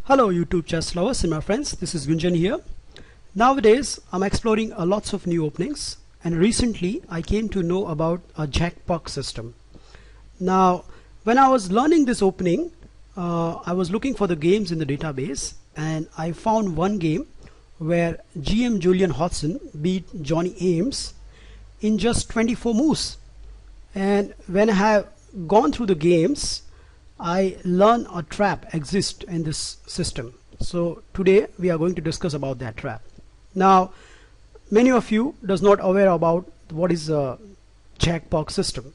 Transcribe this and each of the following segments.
Hello YouTube chess lovers and my friends, this is Gunjan here. Nowadays I'm exploring lots of new openings, and recently I came to know about a Jack-Perc system. Now when I was learning this opening, I was looking for the games in the database, and I found one game where GM Julian Hodgson beat Johnny Ames in just 24 moves. And when I have gone through the games, I learn a trap exists in this system. So today we are going to discuss about that trap. Now many of you does not aware about what is a Jack-Perc system.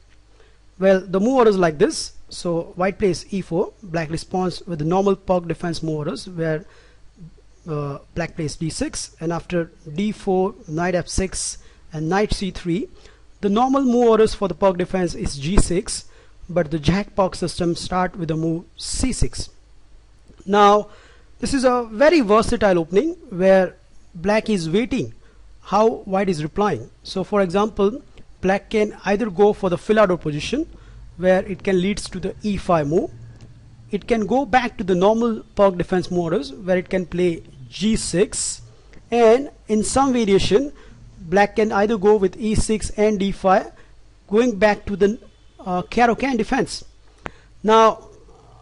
Well, the move order is like this. So white plays e4, black responds with the normal Perc defense move orders, where black plays d6, and after d4, knight f6 and knight c3. The normal move orders for the Perc defense is g6, but the Jack-Perc system start with the move c6. Now this is a very versatile opening where black is waiting how white is replying. So for example, black can either go for the fill-out position where it can leads to the e5 move. It can go back to the normal Perc defense move orders where it can play g6, and in some variation black can either go with e6 and d5, going back to the Caro-Can defense. Now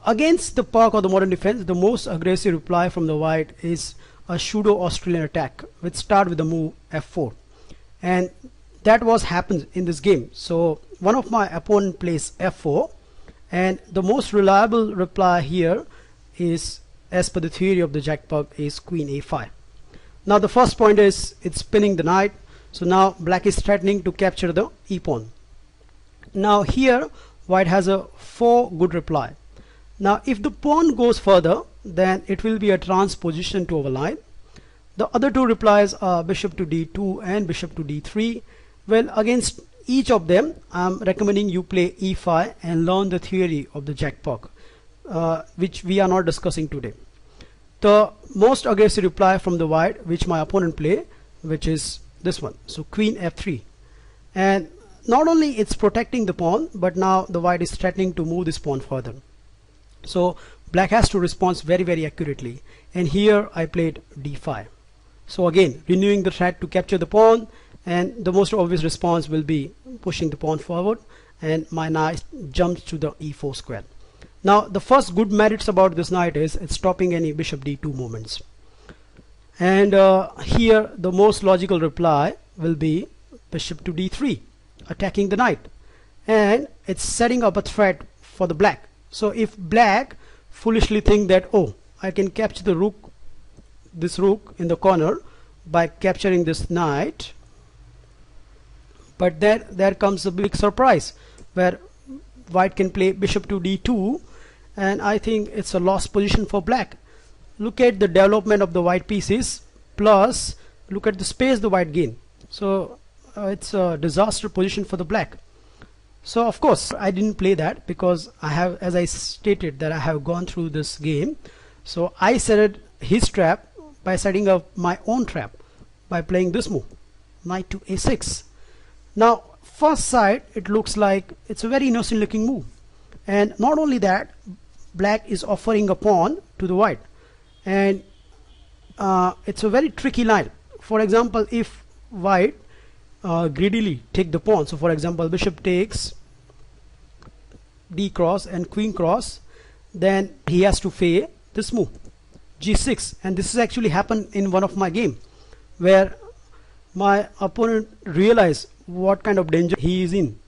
against the Perc or the modern defense, the most aggressive reply from the white is a pseudo-Australian attack which start with the move f4, and that was happens in this game. So one of my opponent plays f4, and the most reliable reply here is, as per the theory of the Jack-Perc, is queen a5. Now the first point is it's pinning the knight, so now black is threatening to capture the e-pawn. Now here white has a 4 good reply. Now if the pawn goes further, then it will be a transposition to our line. The other two replies are bishop to d2 and bishop to d3. Well, against each of them I'm recommending you play e5 and learn the theory of the Jack-Perc, which we are not discussing today. The most aggressive reply from the white which my opponent play, which is this one, so queen f3, and not only it's protecting the pawn, but now the white is threatening to move this pawn further. So black has to respond very accurately, and here I played d5. So again renewing the threat to capture the pawn, and the most obvious response will be pushing the pawn forward, and my knight jumps to the e4 square. Now the first good merits about this knight is it's stopping any bishop d2 movements, and here the most logical reply will be bishop to d3, attacking the knight, and it's setting up a threat for the black. So if black foolishly think that, oh, I can capture the rook, this rook in the corner by capturing this knight, but there comes a big surprise where white can play bishop to d2, and I think it's a lost position for black. Look at the development of the white pieces, plus look at the space the white gain. So it's a disaster position for the black. So of course I didn't play that because I have, as I stated, that I have gone through this game. So I set his trap by setting up my own trap by playing this move, knight to a6. Now first sight it looks like it's a very innocent looking move, and not only that, black is offering a pawn to the white, and it's a very tricky line. For example, if white greedily take the pawn, so for example bishop takes d cross and queen cross, then he has to fade this move g6, and this has actually happened in one of my game where my opponent realized what kind of danger he is in,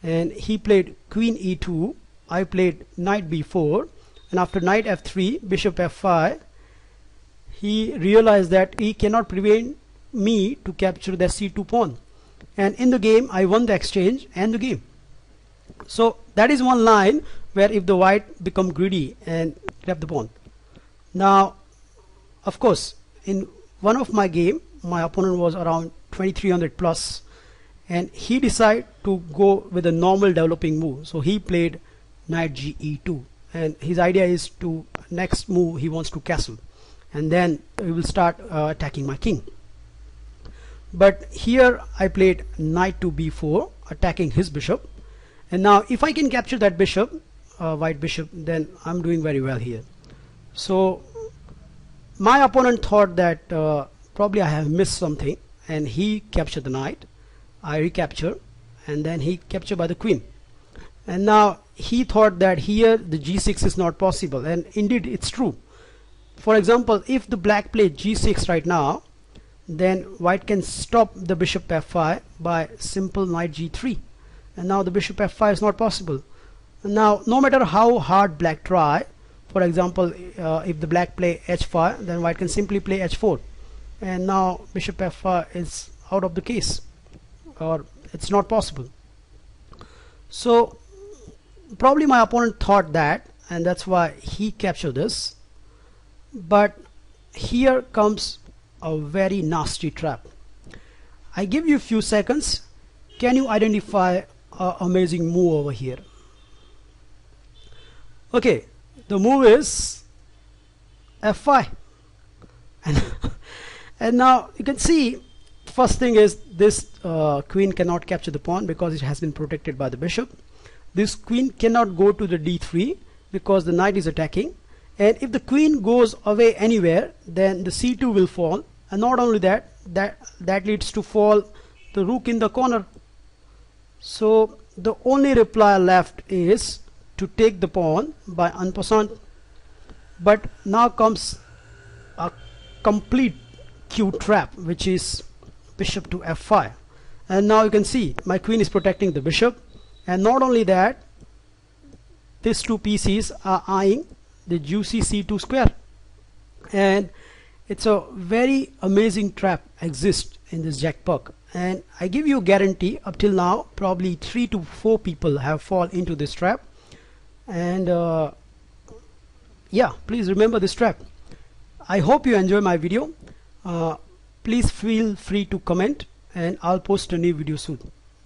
and he played queen e2, I played knight b4, and after knight f3, bishop f5, he realized that he cannot prevent me to capture the c2 pawn, and in the game I won the exchange and the game. So that is one line where if the white become greedy and grab the pawn. Now of course in one of my game my opponent was around 2300 plus, and he decided to go with a normal developing move. So he played knight ge2, and his idea is to next move he wants to castle, and then he will start attacking my king. But here I played knight to b4, attacking his bishop, and now if I can capture that bishop, white bishop, then I'm doing very well here. So my opponent thought that probably I have missed something, and he captured the knight. I recapture, and then he captured by the queen. And now he thought that here the g6 is not possible, and indeed it's true. For example, if the black plays g6 right now, then white can stop the bishop f5 by simple knight g3, and now the bishop f5 is not possible. And now no matter how hard black try, for example, if the black play h5, then white can simply play h4, and now bishop f5 is out of the case, or it's not possible. So probably my opponent thought that, and that's why he captured this. But here comes a very nasty trap. I give you a few seconds. Can you identify an amazing move over here? Okay, the move is f5, and now you can see, first thing is this queen cannot capture the pawn because it has been protected by the bishop. This queen cannot go to the d3 because the knight is attacking, and if the queen goes away anywhere, then the c2 will fall, and not only that, that leads to fall the rook in the corner. So the only reply left is to take the pawn by en passant. But now comes a complete Q trap, which is bishop to f5, and now you can see my queen is protecting the bishop, and not only that, these two pieces are eyeing the juicy c2 square, and it's a very amazing trap exists in this Jack Puck. And I give you a guarantee, up till now probably 3 to 4 people have fallen into this trap, and yeah, please remember this trap. I hope you enjoy my video. Please feel free to comment, and I'll post a new video soon.